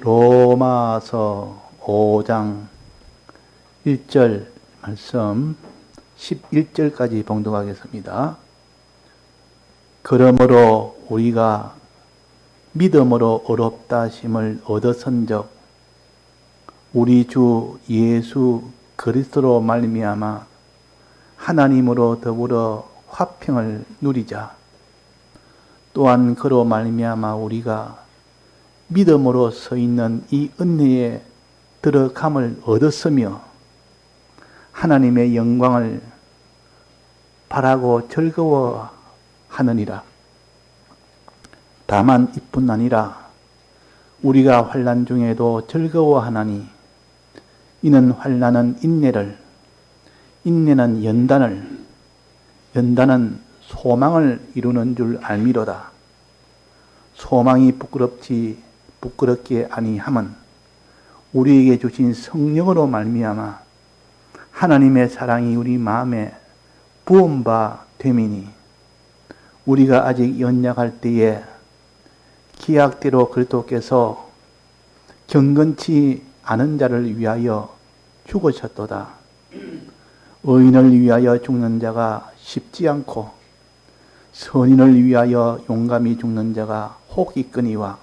로마서 5장 1절 말씀 11절까지 봉독하겠습니다. 그러므로 우리가 믿음으로 의롭다 하심을 얻었은즉 우리 주 예수 그리스도로 말미암아 하나님으로 더불어 화평을 누리자. 또한 그로 말미암아 우리가 믿음으로 서 있는 이 은혜에 들어감을 얻었으며 하나님의 영광을 바라고 즐거워하느니라. 다만 이뿐 아니라 우리가 환난 중에도 즐거워하나니 이는 환난은 인내를, 인내는 연단을, 연단은 소망을 이루는 줄 알미로다. 소망이 부끄럽게 아니함은 우리에게 주신 성령으로 말미암아 하나님의 사랑이 우리 마음에 부은 바 됨이니 우리가 아직 연약할 때에 기약대로 그리스도께서 경건치 않은 자를 위하여 죽으셨도다. 의인을 위하여 죽는 자가 쉽지 않고 선인을 위하여 용감히 죽는 자가 혹 있거니와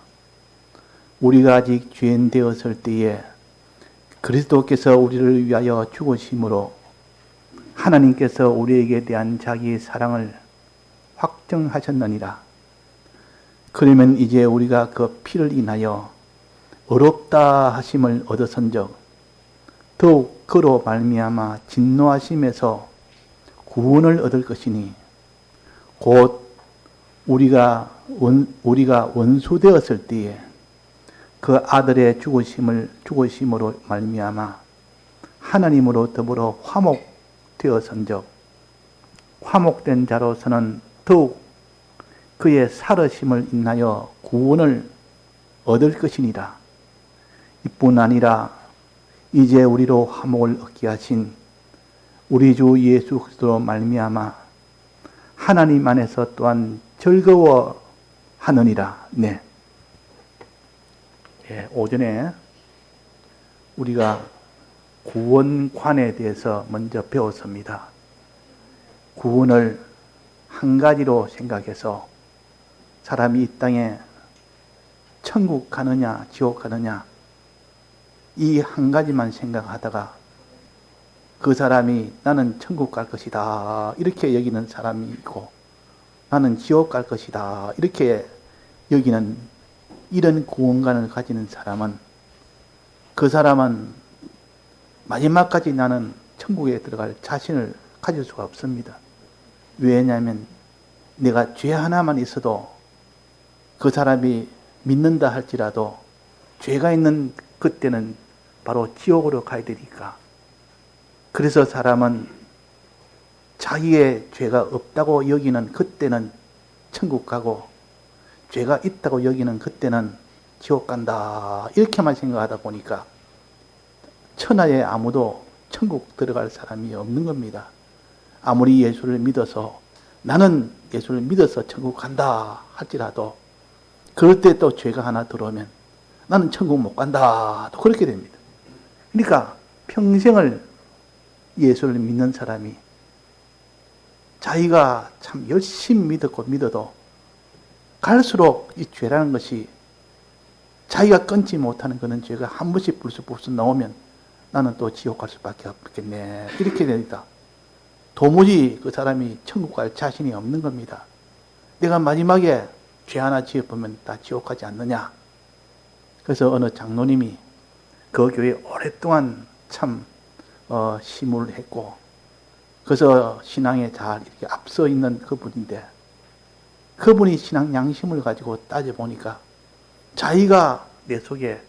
우리가 아직 죄인 되었을 때에 그리스도께서 우리를 위하여 죽으심으로 하나님께서 우리에게 대한 자기의 사랑을 확정하셨느니라. 그러면 이제 우리가 그 피를 인하여 의롭다 하심을 얻었은즉 더욱 그로 말미암아 진노하심에서 구원을 얻을 것이니 곧 우리가 원수 되었을 때에 그 아들의 죽으심으로 말미암아 하나님으로 더불어 화목되었은즉 화목된 자로서는 더욱 그의 살으심을 인하여 구원을 얻을 것이니라. 이뿐 아니라 이제 우리로 화목을 얻게 하신 우리 주 예수 그리스도로 말미암아 하나님 안에서 또한 즐거워하느니라. 네. 오전에 우리가 구원관에 대해서 먼저 배웠습니다. 구원을 한 가지로 생각해서 사람이 이 땅에 천국 가느냐 지옥 가느냐 이 한 가지만 생각하다가 그 사람이 나는 천국 갈 것이다 이렇게 여기는 사람이 있고 나는 지옥 갈 것이다 이렇게 여기는 이런 구원관을 가지는 사람은 그 사람은 마지막까지 나는 천국에 들어갈 자신을 가질 수가 없습니다. 왜냐하면 내가 죄 하나만 있어도 그 사람이 믿는다 할지라도 죄가 있는 그때는 바로 지옥으로 가야 되니까. 그래서 사람은 자기의 죄가 없다고 여기는 그때는 천국 가고 죄가 있다고 여기는 그때는 지옥 간다 이렇게만 생각하다 보니까 천하에 아무도 천국 들어갈 사람이 없는 겁니다. 아무리 예수를 믿어서 나는 예수를 믿어서 천국 간다 할지라도 그럴 때 또 죄가 하나 들어오면 나는 천국 못 간다 또 그렇게 됩니다. 그러니까 평생을 예수를 믿는 사람이 자기가 참 열심히 믿어도 갈수록 이 죄라는 것이 자기가 끊지 못하는 그런 죄가 한 번씩 불쑥 나오면 나는 또 지옥 갈 수밖에 없겠네 이렇게 됩니다. 도무지 그 사람이 천국 갈 자신이 없는 겁니다. 내가 마지막에 죄 하나 지어보면 다 지옥 가지 않느냐. 그래서 어느 장로님이 그 교회에 오랫동안 참 심을 했고 그래서 신앙에 잘 이렇게 앞서 있는 그분인데 그분이 신앙 양심을 가지고 따져보니까 자기가 내 속에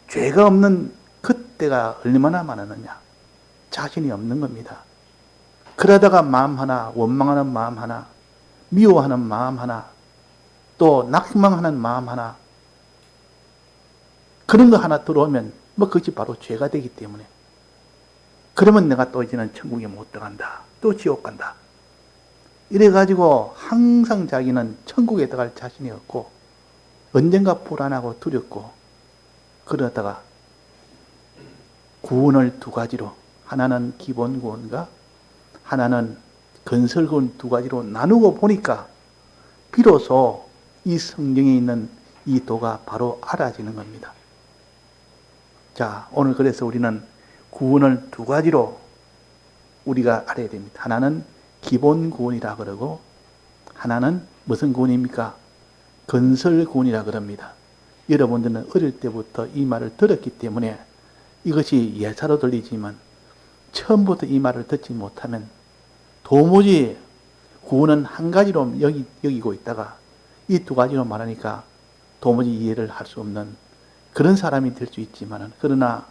죄가 없는 그때가 얼마나 많았느냐. 자신이 없는 겁니다. 그러다가 마음 하나, 원망하는 마음 하나, 미워하는 마음 하나, 또 낙망하는 마음 하나, 그런 거 하나 들어오면 그것이 바로 죄가 되기 때문에 그러면 내가 또 이제는 천국에 못 들어간다. 또 지옥 간다. 이래가지고 항상 자기는 천국에 들어갈 자신이 없고 언젠가 불안하고 두렵고 그러다가 구원을 두 가지로, 하나는 기본 구원과 하나는 건설 구원 두 가지로 나누고 보니까 비로소 이 성경에 있는 이 도가 바로 알아지는 겁니다. 자, 오늘 그래서 우리는 구원을 두 가지로 우리가 알아야 됩니다. 하나는 기본 구원이라 그러고 하나는 무슨 구원입니까? 건설 구원이라 그럽니다. 여러분들은 어릴 때부터 이 말을 들었기 때문에 이것이 예사로 들리지만 처음부터 이 말을 듣지 못하면 도무지 구원은 한 가지로 여기고 있다가 이 두 가지로 말하니까 도무지 이해를 할 수 없는 그런 사람이 될 수 있지만, 그러나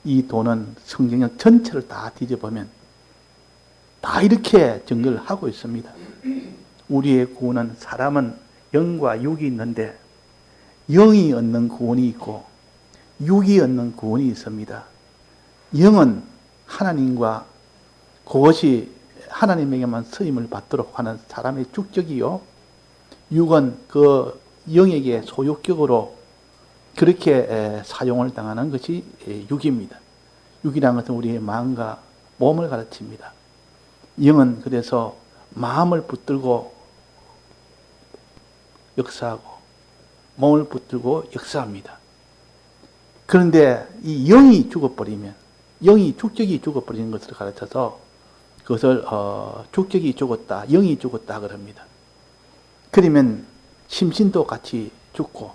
이 도는 성경 전체를 다 뒤져보면 다 이렇게 증거를 하고 있습니다. 우리의 구원은, 사람은 영과 육이 있는데 영이 얻는 구원이 있고 육이 얻는 구원이 있습니다. 영은 하나님과 그것이 하나님에게만 쓰임을 받도록 하는 사람의 축적이요, 육은 그 영에게 소유격으로 그렇게 사용을 당하는 것이 육입니다. 육이라는 것은 우리의 마음과 몸을 가르칩니다. 영은 그래서 마음을 붙들고 역사하고 몸을 붙들고 역사합니다. 그런데 이 영이 죽어버리면, 영이 축적이 죽어버리는 것을 가르쳐서 그것을 축적이 죽었다, 영이 죽었다 그럽니다. 그러면 심신도 같이 죽고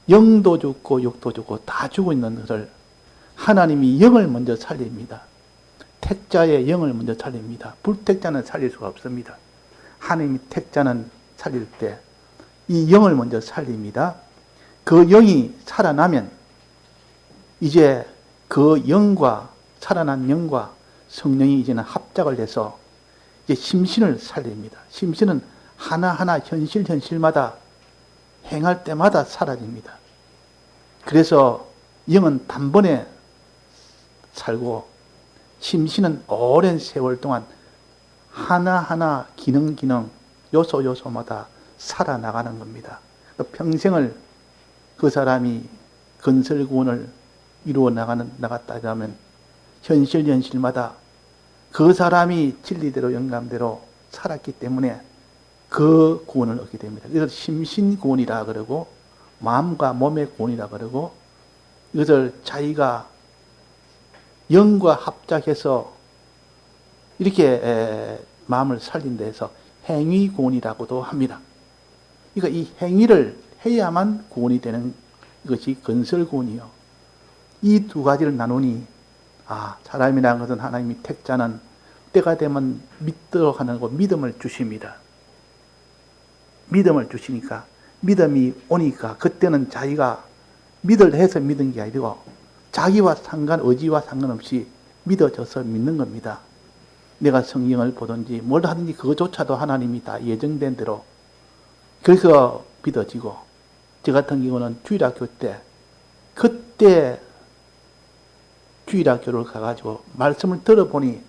영도 죽고 육도 죽고 다 죽어 있는 것을 하나님이 영을 먼저 살립니다. 택자의 영을 먼저 살립니다. 불택자는 살릴 수가 없습니다. 하나님이 택자는 살릴 때 이 영을 먼저 살립니다. 그 영이 살아나면 이제 그 영과, 살아난 영과 성령이 이제는 합작을 해서 이제 심신을 살립니다. 심신은 하나하나 현실마다 행할 때마다 사라집니다. 그래서 영은 단번에 살고 심신은 오랜 세월 동안 하나하나 기능 요소마다 살아나가는 겁니다. 평생을 그 사람이 건설구원을 이루어 나갔다 하면 현실마다 그 사람이 진리대로 영감대로 살았기 때문에 그 구원을 얻게 됩니다. 이것을 심신구원이라 그러고 마음과 몸의 구원이라 그러고, 이것을 자기가 영과 합작해서 이렇게 마음을 살린 데서 행위구원이라고도 합니다. 그러니까 이 행위를 해야만 구원이 되는 이것이 건설구원이요. 이 두 가지를 나누니 사람이라는 것은 하나님이 택자는 때가 되면 믿도록 하는 거 믿음을 주십니다. 믿음을 주시니까 믿음이 오니까 그때는 자기가 믿으려 해서 믿은 게 아니고 자기와 의지와 상관없이 믿어져서 믿는 겁니다. 내가 성경을 보든지 뭘 하든지 그것조차도 하나님이 다 예정된 대로 그래서 믿어지고, 저 같은 경우는 주일학교 때 그때 주일학교를 가가지고 말씀을 들어보니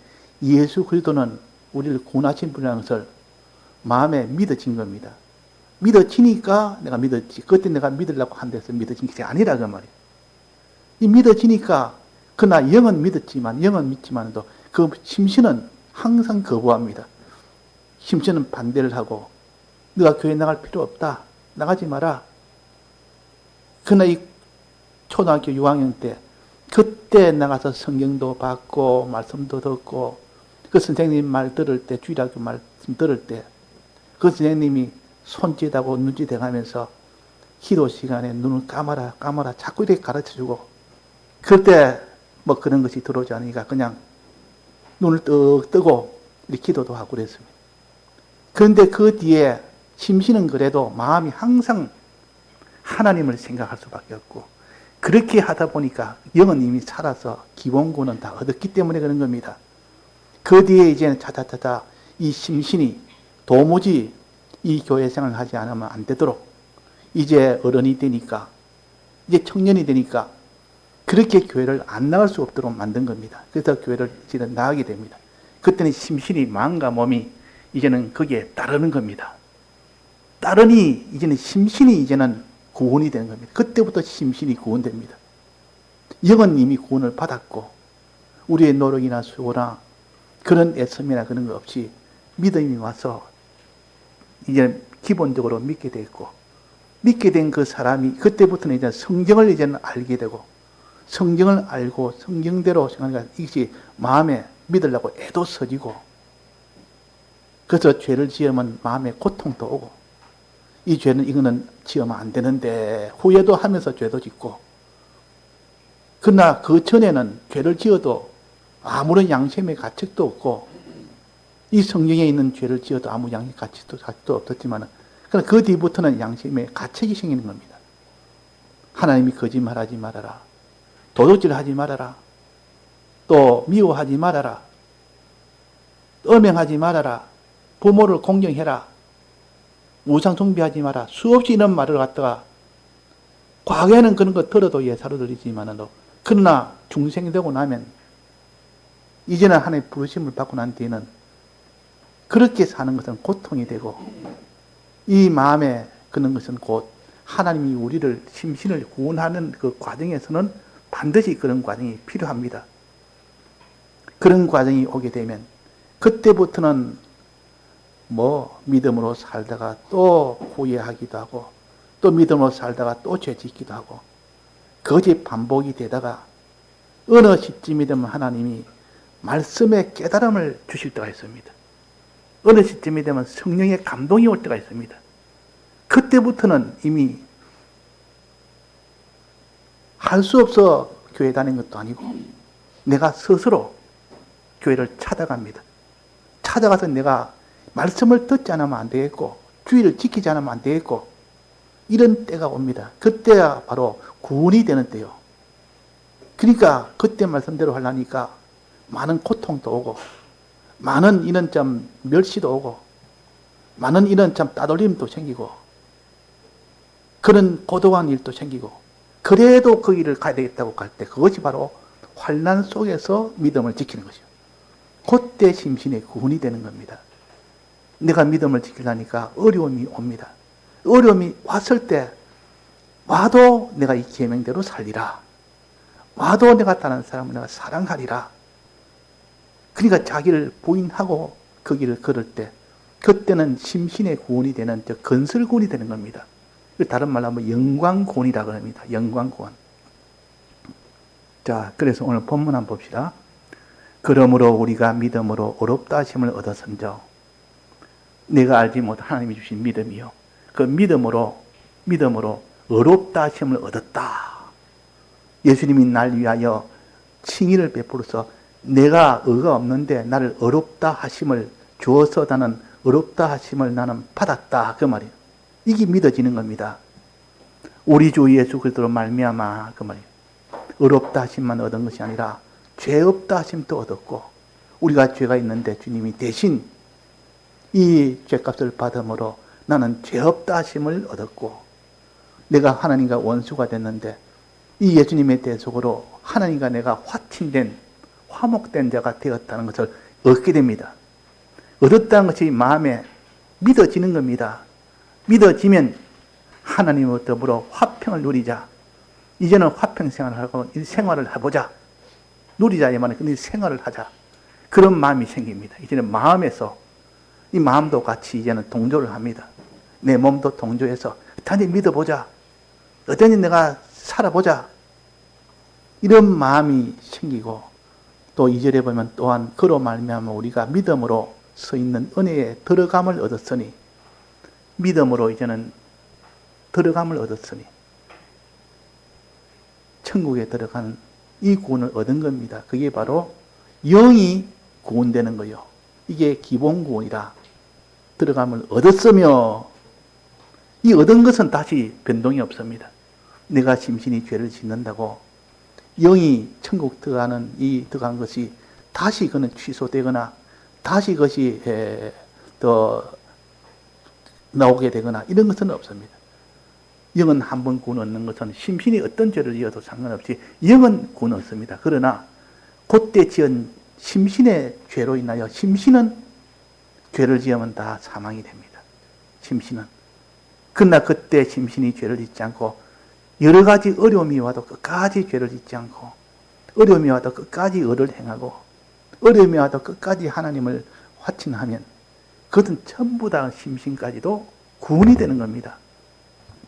예수 그리스도는 우리를 구원하신 분이라는 것을 마음에 믿어진 겁니다. 믿어지니까 내가 믿었지. 그때 내가 믿으려고 한 데서 믿어진 게 아니라 그 말이에요. 이 믿어지니까, 그러나 영은 믿지만도 그 심신은 항상 거부합니다. 심신은 반대를 하고, 네가 교회 나갈 필요 없다, 나가지 마라. 그러나 이 초등학교 6학년 때 그때 나가서 성경도 받고 말씀도 듣고, 그 선생님 말 들을 때, 주일학교 말씀 들을 때 그 선생님이 손짓하고 눈짓해가면서 기도 시간에 눈을 감아라 자꾸 이렇게 가르쳐주고, 그때 뭐 그런 것이 들어오지 않으니까 그냥 눈을 떡 뜨고 이렇게 기도도 하고 그랬습니다. 그런데 그 뒤에 심신은 그래도 마음이 항상 하나님을 생각할 수밖에 없고, 그렇게 하다 보니까 영은 이미 살아서 기본구는 다 얻었기 때문에 그런 겁니다. 그 뒤에 이제는 차차차차 이 심신이 도무지 이 교회 생활을 하지 않으면 안 되도록, 이제 어른이 되니까, 이제 청년이 되니까 그렇게 교회를 안 나갈 수 없도록 만든 겁니다. 그래서 교회를 이제 나가게 됩니다. 그때는 심신이, 마음과 몸이 이제는 거기에 따르는 겁니다. 따르니 이제는 심신이 이제는 구원이 되는 겁니다. 그때 그때부터 심신이 구원됩니다. 영은 이미 구원을 받았고 우리의 노력이나 수고나 그런 애씀이나 그런 거 없이 믿음이 와서 이제 기본적으로 믿게 됐고, 믿게 된 그 사람이 그때부터는 이제 성경을 이제는 알게 되고, 성경을 알고 성경대로 생각하니까 이것이 마음에 믿으려고 애도 써지고, 그래서 죄를 지으면 마음에 고통도 오고, 이 죄는 이거는 지으면 안 되는데 후회도 하면서 죄도 짓고, 그러나 그 전에는 죄를 지어도 아무런 양심의 가책도 없고, 이 성경에 있는 죄를 지어도 아무 양심 가책도 없었지만, 그러나 그 뒤부터는 양심의 가책이 생기는 겁니다. 하나님이 거짓말하지 말아라, 도둑질하지 말아라, 또 미워하지 말아라, 음행하지 말아라, 부모를 공경해라, 우상 숭배하지 마라, 수없이 이런 말을 갖다가 과거에는 그런 거 들어도 예사로 들리지만은, 그러나 중생이 되고 나면 이제는 하나님의 부르심을 받고 난 뒤에는 그렇게 사는 것은 고통이 되고, 이 마음에 그런 것은 곧 하나님이 우리를 심신을 구원하는 그 과정에서는 반드시 그런 과정이 필요합니다. 그런 과정이 오게 되면 그때부터는 믿음으로 살다가 또 후회하기도 하고, 또 믿음으로 살다가 또 죄 짓기도 하고, 그것이 반복이 되다가 어느 시점이 되면 하나님이 말씀의 깨달음을 주실 때가 있습니다. 어느 시점이 되면 성령의 감동이 올 때가 있습니다. 그때부터는 이미 할 수 없어 교회 다니는 것도 아니고 내가 스스로 교회를 찾아갑니다. 찾아가서 내가 말씀을 듣지 않으면 안 되겠고 주의를 지키지 않으면 안 되겠고, 이런 때가 옵니다. 그때가 바로 구원이 되는 때요. 그러니까 그때 말씀대로 하려니까 많은 고통도 오고, 많은 이런 좀 멸시도 오고, 많은 이런 좀 따돌림도 생기고, 그런 고독한 일도 생기고, 그래도 그 일을 가야 되겠다고 갈 때 그것이 바로 환난 속에서 믿음을 지키는 것이요. 그때 심신의 구원이 되는 겁니다. 내가 믿음을 지키려니까 어려움이 옵니다. 어려움이 왔을 때 와도 내가 이 계명대로 살리라, 와도 내가 다른 사람을 내가 사랑하리라. 그러니까 자기를 부인하고 그 길을 걸을 때 그때는 심신의 구원이 되는 건설구원이 되는 겁니다. 다른 말로 하면 영광구원이라고 합니다. 영광구원. 자, 그래서 오늘 본문 한번 봅시다. 그러므로 우리가 믿음으로 어렵다 하심을 얻었은즉, 내가 알지 못한 하나님이 주신 믿음이요, 그 믿음으로 어렵다 하심을 얻었다. 예수님이 날 위하여 칭의를 베풀어서 내가 의가 없는데 나를 어렵다 하심을 주어서 나는 어렵다 하심을 나는 받았다, 그 말이에요. 이게 믿어지는 겁니다. 우리 주 예수 그리스도로 말미암아, 그 말이에요. 어렵다 하심만 얻은 것이 아니라 죄 없다 하심도 얻었고, 우리가 죄가 있는데 주님이 대신 이 죄값을 받음으로 나는 죄 없다 하심을 얻었고, 내가 하나님과 원수가 됐는데 이 예수님의 대속으로 하나님과 내가 화목된 자가 되었다는 것을 얻게 됩니다. 얻었다는 것이 마음에 믿어지는 겁니다. 믿어지면 하나님과 더불어 화평을 누리자. 이제는 화평 생활을 하고 생활을 해보자. 누리자 이 말은 근데 생활을 하자. 그런 마음이 생깁니다. 이제는 마음에서 이 마음도 같이 이제는 동조를 합니다. 내 몸도 동조해서 단지 믿어보자. 어쩌니 내가 살아보자. 이런 마음이 생기고, 또 2절에 보면 또한 그로 말미암아 우리가 믿음으로 서 있는 은혜에 들어감을 얻었으니, 믿음으로 이제는 들어감을 얻었으니 천국에 들어가는 이 구원을 얻은 겁니다. 그게 바로 영이 구원되는 거예요. 이게 기본 구원이라 들어감을 얻었으며, 이 얻은 것은 다시 변동이 없습니다. 내가 심신이 죄를 짓는다고 영이 천국 들어간 것이 다시 그는 취소되거나 다시 그것이 더 나오게 되거나 이런 것은 없습니다. 영은 한 번 구원 얻는 것은 심신이 어떤 죄를 지어도 상관없이 영은 구원 얻습니다. 그러나 그때 지은 심신의 죄로 인하여 심신은 죄를 지으면 다 사망이 됩니다. 심신은. 그러나 그때 심신이 죄를 짓지 않고 여러 가지 어려움이 와도 끝까지 죄를 짓지 않고, 어려움이 와도 끝까지 의를 행하고, 어려움이 와도 끝까지 하나님을 화친하면 그것은 전부 다 심신까지도 구원이 되는 겁니다.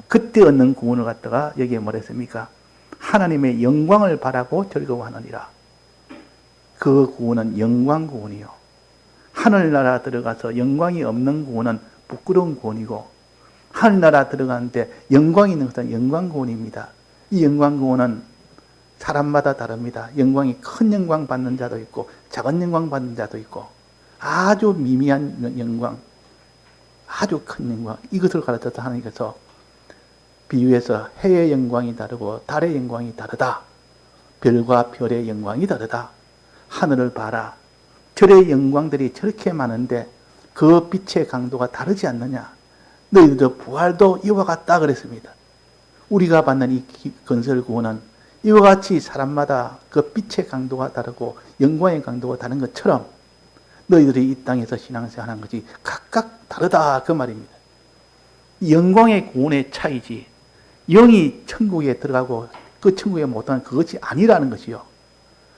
그때 얻는 구원을 갖다가 여기에 뭐랬습니까? 하나님의 영광을 바라고 즐거워하느니라. 그 구원은 영광 구원이요. 하늘나라 들어가서 영광이 없는 구원은 부끄러운 구원이고, 하늘나라 들어가는데 영광이 있는 것은 영광 구원입니다. 이 영광 구원은 사람마다 다릅니다. 영광이 큰 영광 받는 자도 있고 작은 영광 받는 자도 있고, 아주 미미한 영광, 아주 큰 영광, 이것을 가르쳐서 하나님께서 비유해서 해의 영광이 다르고 달의 영광이 다르다. 별과 별의 영광이 다르다. 하늘을 봐라. 별의 영광들이 저렇게 많은데 그 빛의 강도가 다르지 않느냐. 너희들도 부활도 이와 같다 그랬습니다. 우리가 받는 이 건설 구원은 이와 같이 사람마다 그 빛의 강도가 다르고 영광의 강도가 다른 것처럼 너희들이 이 땅에서 신앙생활 하는 것이 각각 다르다 그 말입니다. 영광의 구원의 차이지 영이 천국에 들어가고 그 천국에 못하는 그것이 아니라는 것이요.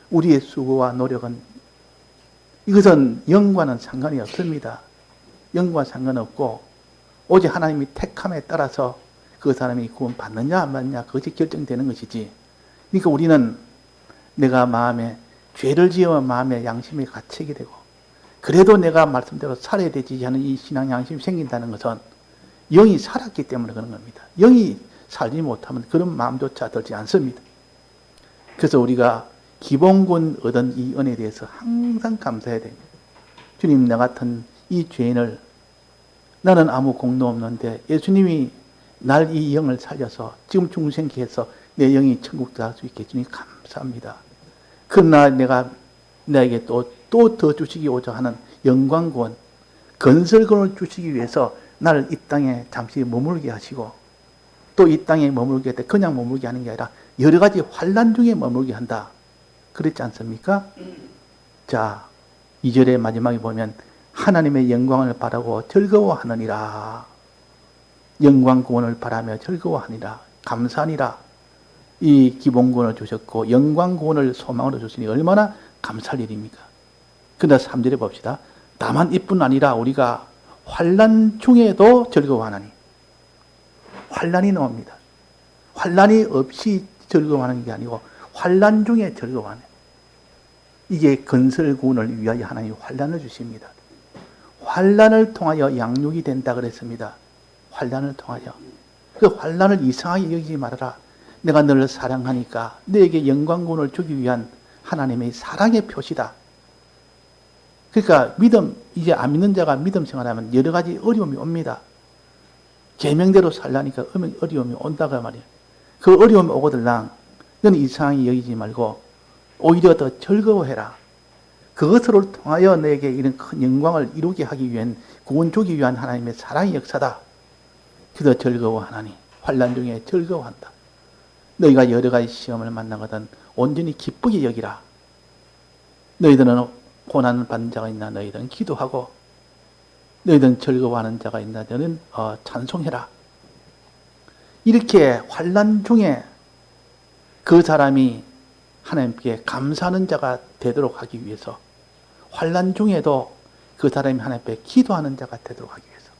우리의 수고와 노력은 이것은 영과는 상관이 없습니다. 영과 상관없고 오직 하나님이 택함에 따라서 그 사람이 구원 받느냐 안 받느냐 그것이 결정되는 것이지. 그러니까 우리는 내가 마음에 죄를 지으면 마음에 양심이 갇히게 되고 그래도 내가 말씀대로 살아야 되지 하는 이 신앙 양심이 생긴다는 것은 영이 살았기 때문에 그런 겁니다. 영이 살지 못하면 그런 마음조차 들지 않습니다. 그래서 우리가 기본군 얻은 이 은혜에 대해서 항상 감사해야 됩니다. 주님, 나 같은 이 죄인을 나는 아무 공도 없는데 예수님이 날 이 영을 살려서 지금 중생케 해서 내 영이 천국 들어갈 수 있게 주님 감사합니다. 그러나 내가 나에게 또 더 주시고자 하는 영광구원, 건설구원을 주시기 위해서 나를 이 땅에 잠시 머물게 하시고 또 이 땅에 머물게 할 때 그냥 머물게 하는 게 아니라 여러 가지 환난 중에 머물게 한다. 그렇지 않습니까? 자, 2절의 마지막에 보면 하나님의 영광을 바라고 즐거워하느니라. 영광 구원을 바라며 즐거워하니라. 감사하니라. 이 기본 구원을 주셨고 영광 구원을 소망으로 주시니 얼마나 감사할 일입니까? 그러나 3절에 봅시다. 다만 이뿐 아니라 우리가 환난 중에도 즐거워하나니. 환난이 나옵니다. 환난이 없이 즐거워하는 게 아니고 환난 중에 즐거워하는. 이게 건설 구원을 위하여 하나님이 환난을 주십니다. 환난을 통하여 양육이 된다 그랬습니다. 환난을 통하여. 그 환난을 이상하게 여기지 말아라. 내가 너를 사랑하니까 너에게 영광구원을 주기 위한 하나님의 사랑의 표시다. 그러니까 믿음, 이제 안 믿는 자가 믿음 생활하면 여러 가지 어려움이 옵니다. 계명대로 살라니까 어려움이 온다고 말이에요. 그 어려움이 오거들랑 너는 이상하게 여기지 말고 오히려 더 즐거워해라. 그것을 통하여 너에게 이런 큰 영광을 이루게 하기 위한 구원 주기 위한 하나님의 사랑의 역사다. 그래서 즐거워하나니 환난 중에 즐거워한다. 너희가 여러 가지 시험을 만나거든 온전히 기쁘게 여기라. 너희들은 고난 받는 자가 있나 너희들은 기도하고 너희들은 즐거워하는 자가 있나 너는 찬송해라. 이렇게 환난 중에 그 사람이 하나님께 감사하는 자가 되도록 하기 위해서 환난 중에도 그 사람이 하나님 앞에 기도하는 자가 되도록 하기 위해서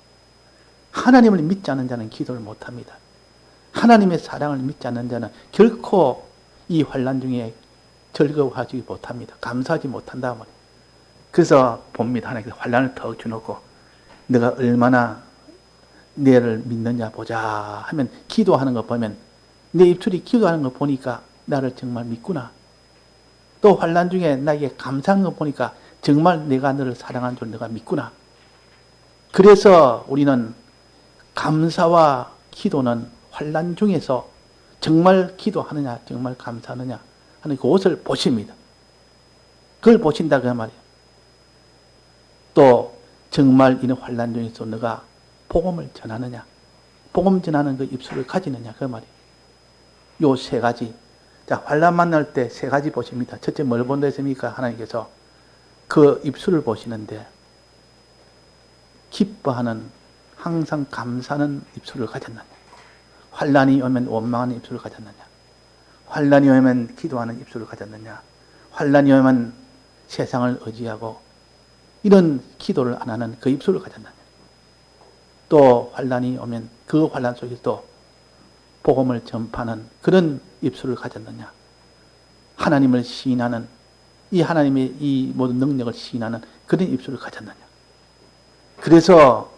하나님을 믿지 않는 자는 기도를 못합니다. 하나님의 사랑을 믿지 않는 자는 결코 이 환난 중에 즐거워하지 못합니다. 감사하지 못한다 말이에요. 그래서 봅니다. 하나님께서 환난을 더 주놓고 내가 얼마나 너를 믿느냐 보자 하면 기도하는 거 보면 내 입술이 기도하는 거 보니까 나를 정말 믿구나. 또 환난 중에 나에게 감사한 거 보니까 정말 내가 너를 사랑한 줄 내가 믿구나. 그래서 우리는 감사와 기도는 환난 중에서 정말 기도하느냐 정말 감사하느냐 하는 그것을 보십니다. 그걸 보신다 그 말이에요. 또 정말 이런 환난 중에서 너가 복음을 전하느냐 복음 전하는 그 입술을 가지느냐 그 말이에요. 요 세 가지. 자, 환난 만날 때 세 가지 보십니다. 첫째 뭘 본다 했습니까? 하나님께서 그 입술을 보시는데 기뻐하는 항상 감사하는 입술을 가졌느냐 환난이 오면 원망하는 입술을 가졌느냐? 환난이 오면 기도하는 입술을 가졌느냐? 환난이 오면 세상을 의지하고 이런 기도를 안 하는 그 입술을 가졌느냐? 또 환난이 오면 그 환난 속에서도 복음을 전파하는 그런 입술을 가졌느냐? 하나님을 시인하는 이 하나님의 이 모든 능력을 시인하는 그런 입술을 가졌느냐? 그래서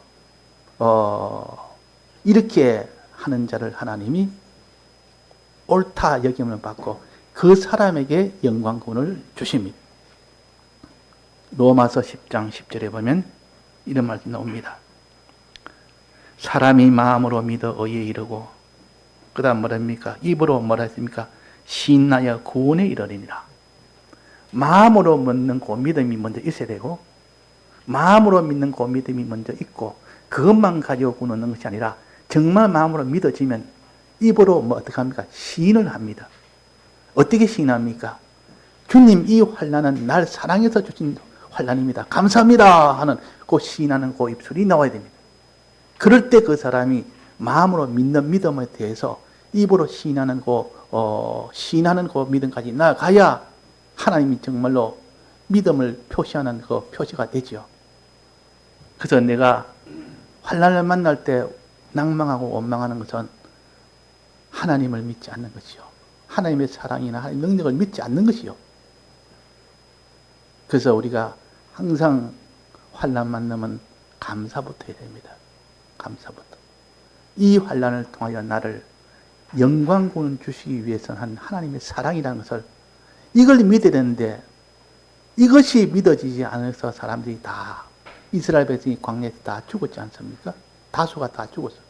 이렇게 하는 자를 하나님이 옳다 여김을 받고 그 사람에게 영광군을 주십니다. 로마서 10장 10절에 보면 이런 말씀이 나옵니다. 사람이 마음으로 믿어 의에 이르고 그 다음 뭐랍니까? 입으로 뭐라 했습니까? 시인하여 구원에 이르리니라. 마음으로 믿는 그 믿음이 먼저 있어야 되고 마음으로 믿는 그 믿음이 먼저 있고 그것만 가지고 구원 얻는 것이 아니라 정말 마음으로 믿어지면 입으로 뭐 어떻게 합니까? 시인을 합니다. 어떻게 시인합니까? 주님 이 환난은 날 사랑해서 주신 환난입니다. 감사합니다 하는 그 시인하는 그 입술이 나와야 됩니다. 그럴 때 그 사람이 마음으로 믿는 믿음에 대해서 입으로 시인하는 그 믿음까지 나가야 하나님이 정말로 믿음을 표시하는 그 표시가 되죠. 그래서 내가 환난을 만날 때 낭망하고 원망하는 것은 하나님을 믿지 않는 것이요. 하나님의 사랑이나 하나님의 능력을 믿지 않는 것이요. 그래서 우리가 항상 환난 만나면 감사부터 해야 됩니다. 감사부터. 이 환난을 통하여 나를 영광군을 주시기 위해서는 한 하나님의 사랑이라는 것을 이걸 믿어야 되는데 이것이 믿어지지 않아서 사람들이 다 이스라엘 백성이 광야에서 다 죽었지 않습니까? 다수가 다 죽었어요.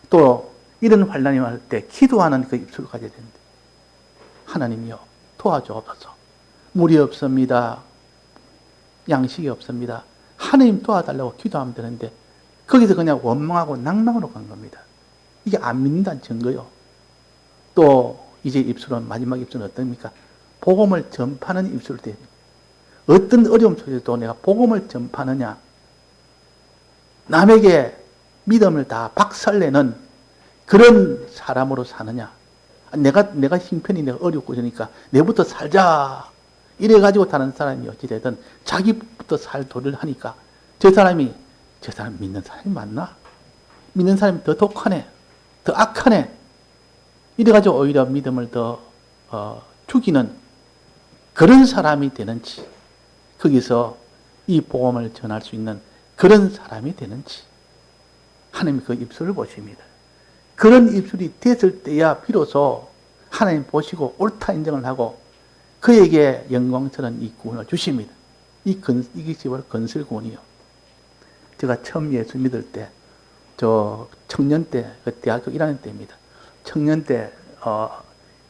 또 이런 환난이 올 때 기도하는 그 입술을 가져야 되는데 하나님이여 도와주옵소서. 물이 없습니다. 양식이 없습니다. 하나님 도와달라고 기도하면 되는데 거기서 그냥 원망하고 낭망으로 간 겁니다. 이게 안 믿는다는 증거요. 또 이제 입술은 마지막 입술은 어떻습니까? 복음을 전파하는 입술을 대야 됩니다. 어떤 어려움 속에서도 내가 복음을 전파하느냐 남에게 믿음을 다 박살내는 그런 사람으로 사느냐 내가 형편이 내가 어렵고 그러니까 내부터 살자 이래가지고 다른 사람이 어찌되든 자기부터 살 도리를 하니까 저 사람 믿는 사람이 맞나? 믿는 사람이 더 독하네 더 악하네 이래가지고 오히려 믿음을 더 죽이는 그런 사람이 되는지 거기서 이 복음을 전할 수 있는 그런 사람이 되는지 하나님이 그 입술을 보십니다. 그런 입술이 됐을 때야 비로소 하나님 보시고 옳다 인정을 하고 그에게 영광스러운 이 구원을 주십니다. 이것이 바로 건설구원이요. 제가 처음 예수 믿을 때 저 청년 때 대학교 1학년 때입니다. 청년 때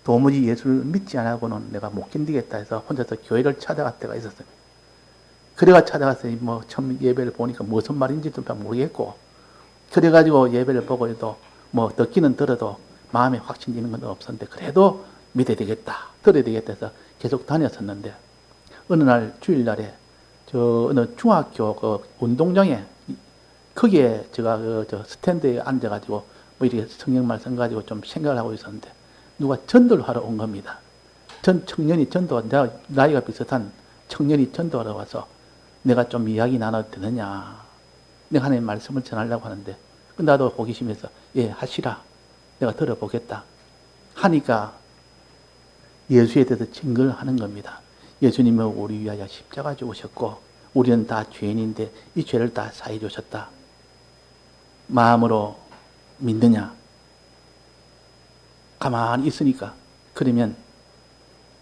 도무지 예수를 믿지 않고는 내가 못 견디겠다 해서 혼자서 교회를 찾아갈 때가 있었어요. 그래가 찾아가서 뭐 처음 예배를 보니까 무슨 말인지도 모르겠고 그래가지고 예배를 보고 해도 뭐 듣기는 들어도 마음에 확신되는 건 없었는데 그래도 믿어야 되겠다 들어야 되겠다 해서 계속 다녔었는데 어느 날 주일날에 저 어느 중학교 그 운동장에 거기에 제가 저 스탠드에 앉아가지고 뭐 이렇게 성경 말씀 가지고 좀 생각을 하고 있었는데 누가 전도를 하러 온 겁니다. 청년이 나이가 비슷한 청년이 전도하러 와서 내가 좀 이야기 나눠도 되느냐. 내가 하나님 말씀을 전하려고 하는데 나도 호기심에서 예 하시라. 내가 들어보겠다. 하니까 예수에 대해서 증거를 하는 겁니다. 예수님은 우리 위하여 십자가 죽으셨고 우리는 다 죄인인데 이 죄를 다 사해 주셨다. 마음으로 믿느냐? 가만히 있으니까 그러면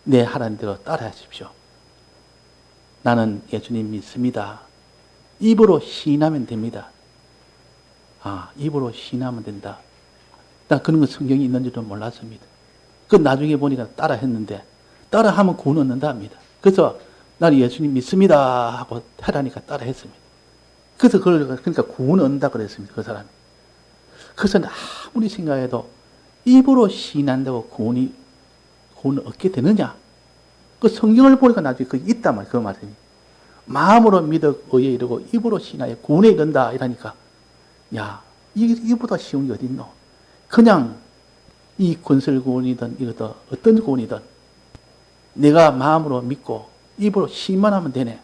내 하라는 대로 따라하십시오. 나는 예수님 믿습니다. 입으로 시인하면 됩니다. 입으로 시인하면 된다. 나 그런 거 성경이 있는 줄은 몰랐습니다. 그 나중에 보니까 따라 했는데 따라하면 구원 얻는다 합니다. 그래서 나는 예수님 믿습니다 하고 하라니까 따라 했습니다. 그래서 그러니까 구원 얻는다 그랬습니다. 그 사람이. 그래서 아무리 생각해도 입으로 시인한다고 구원을 얻게 되느냐? 그 성경을 보니까 나중에 그게 있단 말이에요. 그 말씀이. 마음으로 믿어 의에 이르고 입으로 시인하여 구원에 이른다 이러니까 야 이보다 쉬운 게 어딨노? 그냥 이 건설구원이든 이거든 어떤 구원이든 내가 마음으로 믿고 입으로 시인만 하면 되네.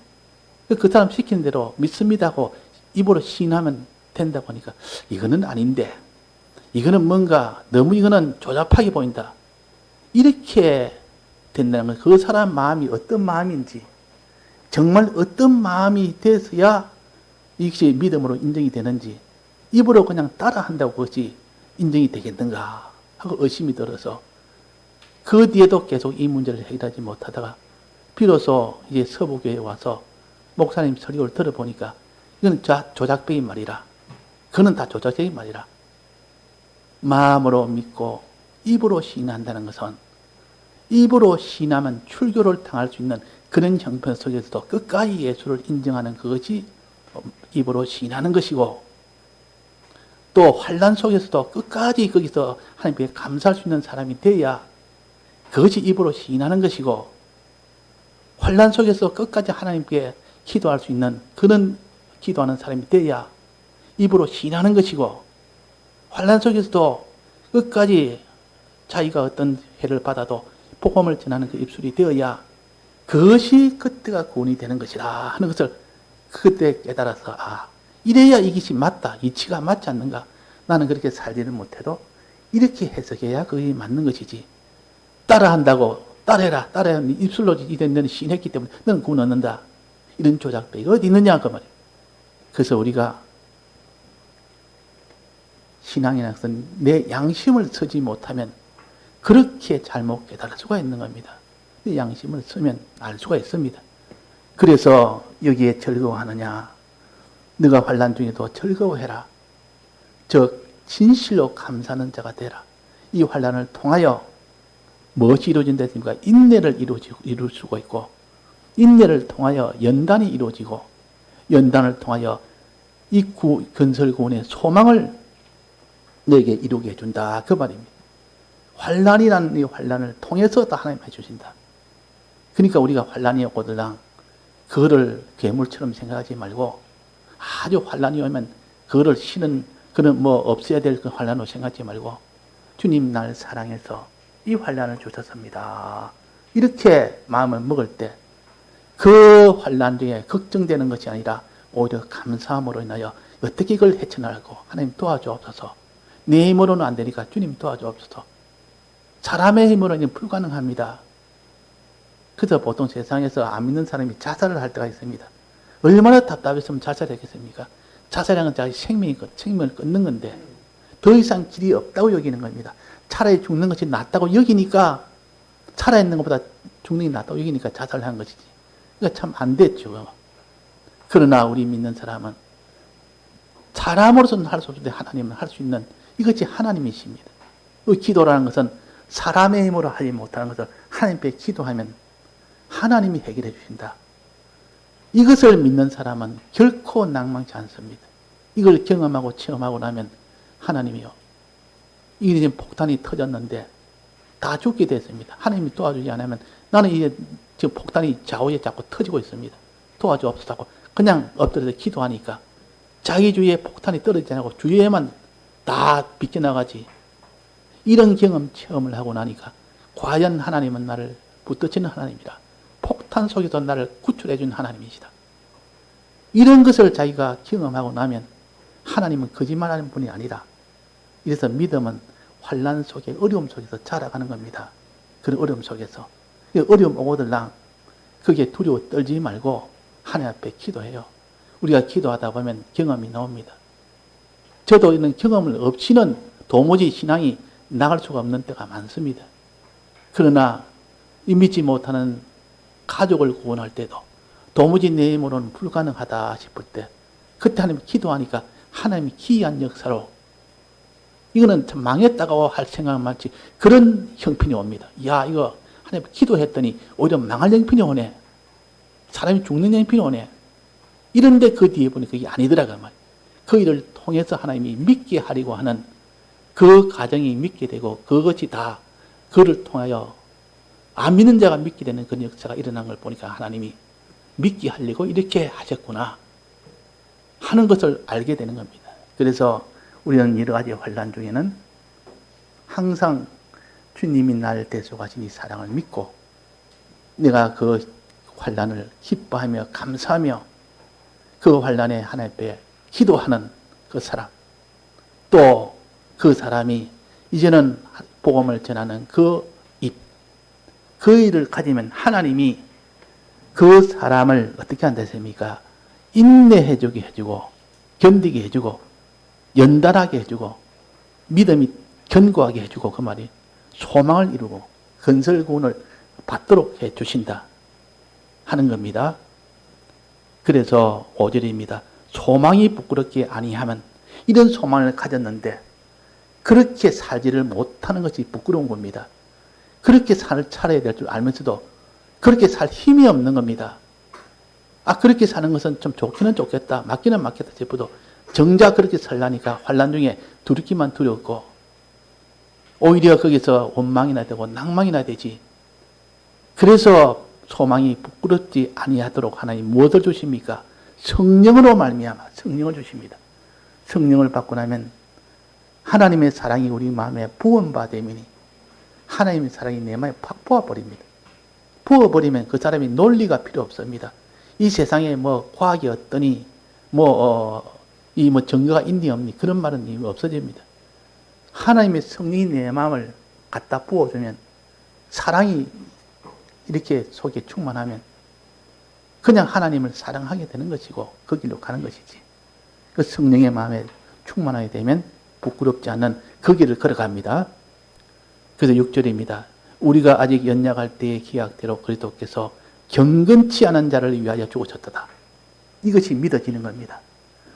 그 사람 시키는 대로 믿습니다 하고 입으로 시인하면 된다고 하니까 이거는 아닌데, 이거는 뭔가 너무 이거는 조잡하게 보인다. 이렇게 된다는 건 그 사람 마음이 어떤 마음인지, 정말 어떤 마음이 돼서야 이것이 믿음으로 인정이 되는지, 입으로 그냥 따라한다고 그것이 인정이 되겠는가 하고 의심이 들어서 그 뒤에도 계속 이 문제를 해결하지 못하다가 비로소 이제 서부교회에 와서 목사님 설교를 들어보니까 이건 조작적인 말이라, 그는 다 조작적인 말이라, 마음으로 믿고 입으로 시인한다는 것은 입으로 시인하면 출교를 당할 수 있는 그런 형편 속에서도 끝까지 예수를 인정하는 그것이 입으로 시인하는 것이고, 또 환난 속에서도 끝까지 거기서 하나님께 감사할 수 있는 사람이 되어야 그것이 입으로 시인하는 것이고, 환난 속에서 끝까지 하나님께 기도할 수 있는 그런 기도하는 사람이 되어야 입으로 시인하는 것이고, 환난 속에서도 끝까지 자기가 어떤 해를 받아도 복음을 전하는 그 입술이 되어야 그것이 그때가 구원이 되는 것이다 하는 것을 그때 깨달아서, 이래야 이것이 맞다, 이치가 맞지 않는가, 나는 그렇게 살지는 못해도 이렇게 해석해야 그게 맞는 것이지, 따라한다고 따라해라 입술로 이런 너는 시인했기 때문에 너는 구원 얻는다, 이런 조작배가 어디 있느냐 그 말이에요. 그래서 우리가 신앙이라는 것은 내 양심을 쓰지 못하면 그렇게 잘못 깨달을 수가 있는 겁니다. 내 양심을 쓰면 알 수가 있습니다. 그래서 여기에 즐거워하느냐, 너가 환난 중에도 즐거워해라, 즉 진실로 감사하는 자가 되라. 이 환난을 통하여 무엇이 이루어진다 했습니까? 인내를 이룰 수가 있고, 인내를 통하여 연단이 이루어지고, 연단을 통하여 이 건설구원의 소망을 너에게 이루게 해준다 그 말입니다. 환난이라는 이 환난을 통해서 다 하나님 해주신다. 그러니까 우리가 환난이 오거들랑 그거를 괴물처럼 생각하지 말고, 아주 환난이 오면 그거를 그런 없어야 될 그 환난으로 생각하지 말고, 주님 날 사랑해서 이 환난을 주셨습니다, 이렇게 마음을 먹을 때 그 환난 중에 걱정되는 것이 아니라 오히려 감사함으로 인하여 어떻게 이걸 헤쳐나가고, 하나님 도와주옵소서, 내 힘으로는 안 되니까 주님 도와주옵소서, 사람의 힘으로는 불가능합니다. 그래서 보통 세상에서 안 믿는 사람이 자살을 할 때가 있습니다. 얼마나 답답했으면 자살했겠습니까? 자살하는 자기 생명을 끊는 건데 더 이상 길이 없다고 여기는 겁니다. 차라리 죽는 것이 낫다고 여기니까, 살아있는 것보다 죽는 게 낫다고 여기니까 자살을 한 것이지. 그러니까 참 안 됐죠. 그러나 우리 믿는 사람은 사람으로서는 할 수 없는데 하나님은 할 수 있는, 이것이 하나님이십니다. 기도라는 것은 사람의 힘으로 하지 못하는 것을 하나님께 기도하면 하나님이 해결해 주신다. 이것을 믿는 사람은 결코 낭망치 않습니다. 이걸 경험하고 체험하고 나면 하나님이요, 이게 지금 폭탄이 터졌는데 다 죽게 됐습니다. 하나님이 도와주지 않으면 나는 이제 지금 폭탄이 좌우에 자꾸 터지고 있습니다. 도와주옵소서. 그냥 엎드려서 기도하니까 자기 주위에 폭탄이 떨어지지 않고 주위에만 다 비껴나가지. 이런 체험을 하고 나니까 과연 하나님은 나를 붙드시는 하나님이라, 폭탄 속에서 나를 구출해 준 하나님이시다, 이런 것을 자기가 경험하고 나면 하나님은 거짓말하는 분이 아니라, 이래서 믿음은 환난 속에, 어려움 속에서 자라가는 겁니다. 그런 어려움 속에서 어려움 오고들랑 그게 두려워 떨지 말고 하나님 앞에 기도해요. 우리가 기도하다 보면 경험이 나옵니다. 저도 이런 경험을 없이는 도무지 신앙이 나갈 수가 없는 때가 많습니다. 그러나 믿지 못하는 가족을 구원할 때도 도무지 내 힘으로는 불가능하다 싶을 때 그때 하나님 기도하니까 하나님이 기이한 역사로, 이거는 참 망했다고 할 생각은 많지, 그런 형편이 옵니다. 야, 이거 하나님 기도했더니 오히려 망할 형편이 오네, 사람이 죽는 형편이 오네, 이런데 그 뒤에 보니 그게 아니더라고요. 그 일을 통해서 하나님이 믿게 하려고 하는 그 가정이 믿게 되고, 그것이 다 그를 통하여 안 믿는 자가 믿게 되는 그런 역사가 일어난 걸 보니까 하나님이 믿게 하려고 이렇게 하셨구나 하는 것을 알게 되는 겁니다. 그래서 우리는 여러 가지 환난 중에는 항상 주님이 나를 대속하신 이 사랑을 믿고 내가 그 환난을 기뻐하며 감사하며 그 환난에 하나님 앞에 기도하는 그 사람, 또 그 사람이 이제는 복음을 전하는 그 입, 그 일을 가지면 하나님이 그 사람을 어떻게 한다습니까? 인내해주게 해주고 견디게 해주고 연단하게 해주고 믿음이 견고하게 해주고 그 말이 소망을 이루고 건설구원을 받도록 해주신다 하는 겁니다. 그래서 5절입니다. 소망이 부끄럽게 아니하면, 이런 소망을 가졌는데 그렇게 살지를 못하는 것이 부끄러운 겁니다. 그렇게 살아야 될 줄 알면서도 그렇게 살 힘이 없는 겁니다. 그렇게 사는 것은 좀 좋기는 좋겠다, 맞기는 맞겠다 싶어도 정작 그렇게 살라니까 환난 중에 두렵기만 두렵고 오히려 거기서 원망이나 되고 낭망이나 되지. 그래서 소망이 부끄럽지 아니하도록 하나님 무엇을 주십니까? 성령으로 말미암아 성령을 주십니다. 성령을 받고 나면 하나님의 사랑이 우리 마음에 부음받으니 하나님의 사랑이 내 마음에 팍 부어버립니다. 부어버리면 그 사람이 논리가 필요 없습니다. 이 세상에 뭐 과학이 어떠니 이 증거가 있니 없니 그런 말은 이미 없어집니다. 하나님의 성령이 내 마음을 갖다 부어주면, 사랑이 이렇게 속에 충만하면 그냥 하나님을 사랑하게 되는 것이고 그 길로 가는 것이지. 그 성령의 마음에 충만하게 되면 부끄럽지 않는 그 길을 걸어갑니다. 그래서 6절입니다. 우리가 아직 연약할 때의 기약대로 그리스도께서 경건치 않은 자를 위하여 죽으셨도다. 이것이 믿어지는 겁니다.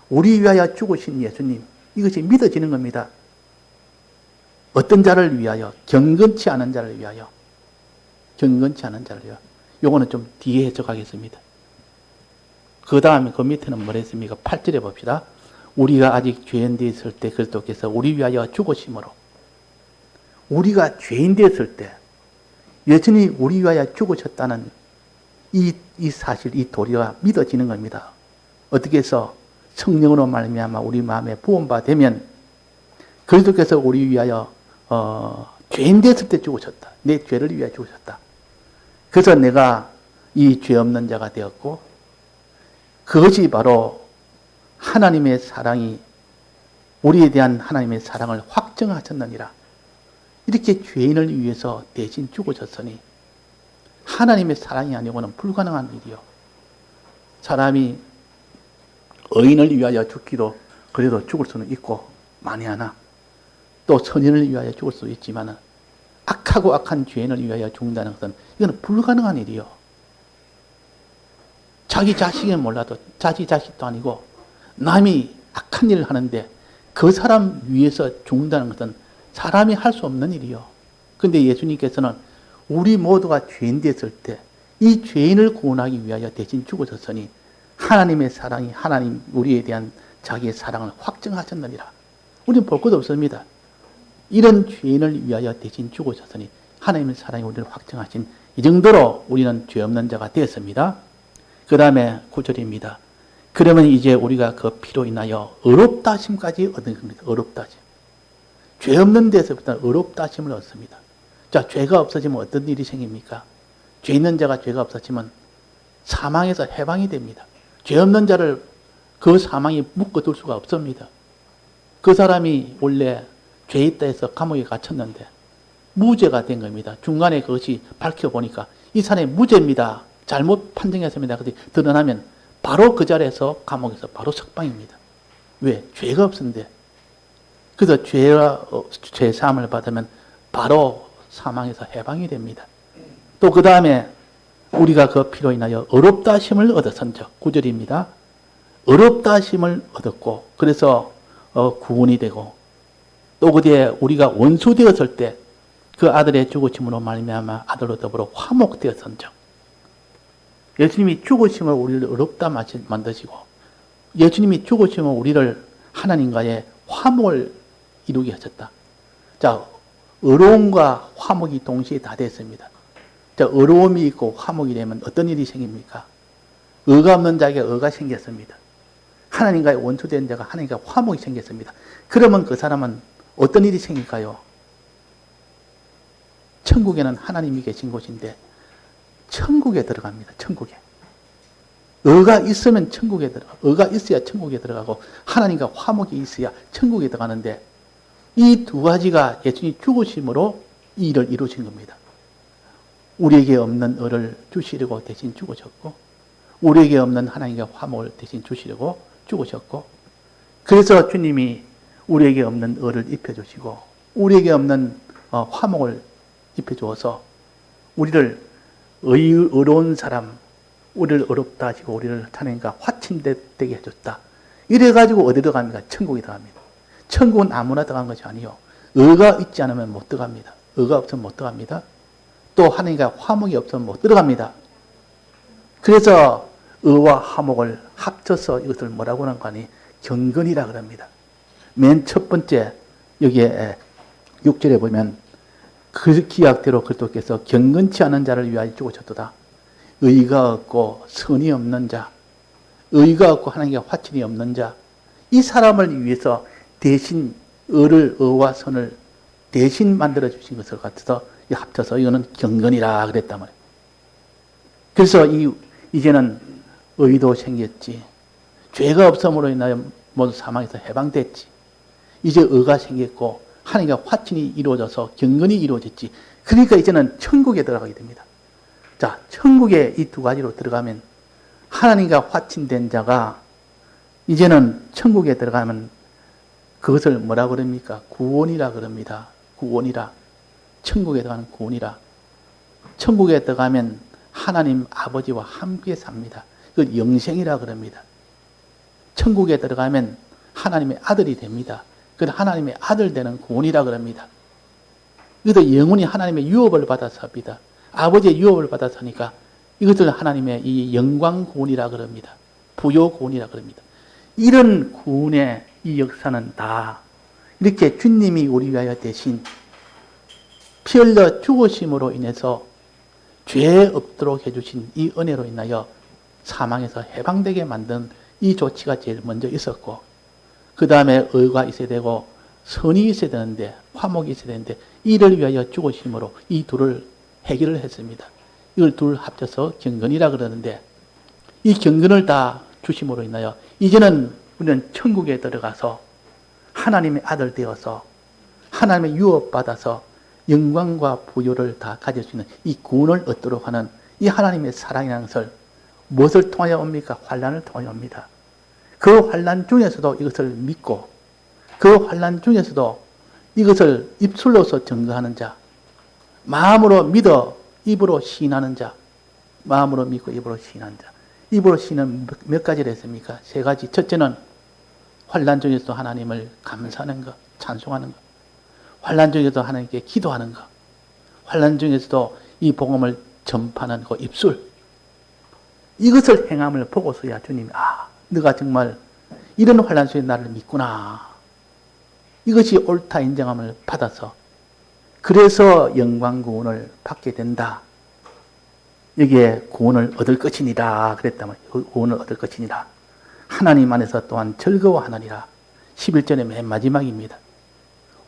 우리 위하여 죽으신 예수님, 이것이 믿어지는 겁니다. 어떤 자를 위하여? 경건치 않은 자를 위하여. 경건치 않은 자를 위하여. 요거는 좀 뒤에 해석하겠습니다. 그 다음에 그 밑에는 뭐라 했습니까? 8절에 봅시다. 우리가 아직 죄인 되었을 때 그리스도께서 우리 위하여 죽으심으로, 우리가 죄인 되었을 때 여전히 우리 위하여 죽으셨다는 이 사실, 이 도리가 믿어지는 겁니다. 어떻게 해서? 성령으로 말미암아 우리 마음에 부음바 되면 그리스도께서 우리 위하여 죄인 되었을 때 죽으셨다. 내 죄를 위하여 죽으셨다. 그래서 내가 이 죄 없는 자가 되었고, 그것이 바로 하나님의 사랑이, 우리에 대한 하나님의 사랑을 확정하셨느니라. 이렇게 죄인을 위해서 대신 죽으셨으니 하나님의 사랑이 아니고는 불가능한 일이요. 사람이 의인을 위하여 죽기도 그래도 죽을 수는 있고 만에 하나, 또 선인을 위하여 죽을 수 있지만 악하고 악한 죄인을 위하여 죽는다는 것은 이건 불가능한 일이요. 자기 자식은 몰라도 자기 자식도 아니고 남이 악한 일을 하는데 그 사람 위해서 죽는다는 것은 사람이 할 수 없는 일이요. 그런데 예수님께서는 우리 모두가 죄인 됐을 때 이 죄인을 구원하기 위하여 대신 죽으셨으니 하나님의 사랑이, 하나님 우리에 대한 자기의 사랑을 확증하셨느니라. 우리는 볼 것도 없습니다. 이런 죄인을 위하여 대신 죽으셨으니 하나님의 사랑이 우리를 확증하신 이 정도로 우리는 죄 없는 자가 되었습니다. 그 다음에 9절입니다. 그러면 이제 우리가 그 피로 인하여 의롭다 하심까지 얻은 겁니다. 의롭다 하심. 죄 없는 데서부터 의롭다 하심을 얻습니다. 자, 죄가 없어지면 어떤 일이 생깁니까? 죄 있는 자가 죄가 없어지면 사망에서 해방이 됩니다. 죄 없는 자를 그 사망이 묶어둘 수가 없습니다. 그 사람이 원래 죄 있다 해서 감옥에 갇혔는데 무죄가 된 겁니다. 중간에 그것이 밝혀보니까 이 사람이 무죄입니다. 잘못 판정했습니다. 그것이 드러나면 바로 그 자리에서 감옥에서 바로 석방입니다. 왜? 죄가 없었는데. 그래서 죄 사함을 받으면 바로 사망에서 해방이 됩니다. 또 그 다음에 우리가 그 피로 인하여 의롭다 하심을 얻었은즉 9절입니다. 의롭다 하심을 얻었고 그래서 구원이 되고 또 그 뒤에 우리가 원수 되었을 때 그 아들의 죽으심으로 말미암아 아들로 더불어 화목되었은즉 예수님이 죽으심을 우리를 의롭다 만드시고 예수님이 죽으심을 우리를 하나님과의 화목을 이루게 하셨다. 자, 의로움과 화목이 동시에 다 됐습니다. 자, 의로움이 있고 화목이 되면 어떤 일이 생깁니까? 의가 없는 자에게 의가 생겼습니다. 하나님과의 원수된 자가 하나님과 화목이 생겼습니다. 그러면 그 사람은 어떤 일이 생길까요? 천국에는 하나님이 계신 곳인데 천국에 들어갑니다. 천국에. 의가 있으면 천국에 들어가. 의가 있어야 천국에 들어가고 하나님과 화목이 있어야 천국에 들어가는데 이 두 가지가 예수님이 죽으심으로 이 일을 이루신 겁니다. 우리에게 없는 의를 주시려고 대신 죽으셨고 우리에게 없는 하나님과 화목을 대신 주시려고 죽으셨고 그래서 주님이 우리에게 없는 의를 입혀주시고 우리에게 없는 화목을 입혀주어서 우리를 의로운 사람, 우리를 의롭다 하시고 우리를 하나님과 화친되게 해줬다. 이래가지고 어디 들어갑니까? 천국에 들어갑니다. 천국은 아무나 들어간 것이 아니요. 의가 있지 않으면 못 들어갑니다. 의가 없으면 못 들어갑니다. 또 하나님과 화목이 없으면 못 들어갑니다. 그래서 의와 화목을 합쳐서 이것을 뭐라고 하는 거 아니? 경건이라 그럽니다. 맨 첫 번째 여기에 6절에 보면 그 기약대로 그리스도께서 경건치 않은 자를 위하여 죽으셨도다. 의가 없고 선이 없는 자, 의가 없고 하나님과 화친이 없는 자, 이 사람을 위해서 대신 의와 선을 대신 만들어 주신 것을 같아서 합쳐서 이거는 경건이라 그랬단 말이에요. 그래서 이제는 의도 생겼지. 죄가 없음으로 인하여 모두 사망에서 해방됐지. 이제 의가 생겼고 하나님과 화친이 이루어져서 경건이 이루어졌지. 그러니까 이제는 천국에 들어가게 됩니다. 자, 천국에 이 두 가지로 들어가면 하나님과 화친된 자가 이제는 천국에 들어가면 그것을 뭐라 그럽니까? 구원이라 그럽니다. 구원이라. 천국에 들어가는 구원이라. 천국에 들어가면 하나님 아버지와 함께 삽니다. 그걸 영생이라 그럽니다. 천국에 들어가면 하나님의 아들이 됩니다. 그걸 하나님의 아들 되는 구원이라 그럽니다. 이것도 영원히 하나님의 유업을 받아서 합니다. 아버지의 유업을 받아서 하니까 이것을 하나님의 이 영광 구원이라 그럽니다. 부요 구원이라 그럽니다. 이런 구원의 이 역사는 다 이렇게 주님이 우리 위하여 대신 피 흘려 죽으심으로 인해서 죄 없도록 해주신 이 은혜로 인하여 사망에서 해방되게 만든 이 조치가 제일 먼저 있었고 그 다음에 의가 있어야 되고 선이 있어야 되는데 화목이 있어야 되는데 이를 위하여 죽으심으로 이 둘을 해결을 했습니다. 이걸 둘 합쳐서 경건이라 그러는데 이 경건을 다 주심으로 인하여 이제는 우리는 천국에 들어가서 하나님의 아들 되어서 하나님의 유업받아서 영광과 부요를 다 가질 수 있는 이 구원을 얻도록 하는 이 하나님의 사랑이라는 것을 무엇을 통하여 옵니까? 환난을 통하여 옵니다. 그 환난 중에서도 이것을 믿고 그 환난 중에서도 이것을 입술로서 증거하는 자, 마음으로 믿어 입으로 시인하는 자, 마음으로 믿고 입으로 시인하는 자. 입으로 시인은 몇 가지를 했습니까? 세 가지. 첫째는 환난 중에서도 하나님을 감사하는 것, 찬송하는 것. 환난 중에서도 하나님께 기도하는 것. 환난 중에서도 이 복음을 전파하는 그 입술. 이것을 행함을 보고서야 주님이 너가 정말 이런 환난 속에 나를 믿구나. 이것이 옳다 인정함을 받아서 그래서 영광 구원을 받게 된다. 여기에 구원을 얻을 것이니라 그랬다면 구원을 얻을 것이니라. 하나님 안에서 또한 즐거워하느니라. 11절의 맨 마지막입니다.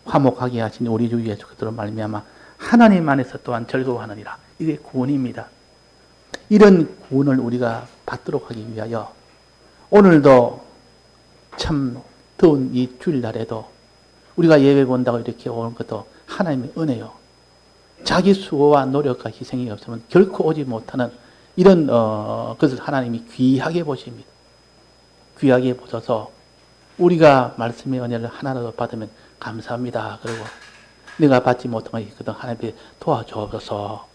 화목하게 하신 우리 주 예수 그리스도로 말미암아 하나님 안에서 또한 즐거워하느니라. 이게 구원입니다. 이런 구원을 우리가 받도록 하기 위하여 오늘도 참 더운 이 주일날에도 우리가 예배 본다고 이렇게 오는 것도 하나님의 은혜요. 자기 수고와 노력과 희생이 없으면 결코 오지 못하는 이런 것을 하나님이 귀하게 보십니다. 귀하게 보셔서 우리가 말씀의 은혜를 하나라도 받으면 감사합니다. 그리고 내가 받지 못한 것이 있거든 하나님께 도와주옵소서.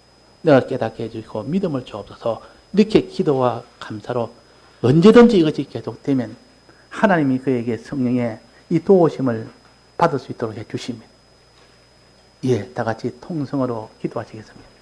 내가 깨닫게 해주시고 믿음을 주옵소서. 이렇게 기도와 감사로 언제든지 이것이 계속되면 하나님이 그에게 성령의 이 도우심을 받을 수 있도록 해주십니다. 예, 다 같이 통성으로 기도하시겠습니다.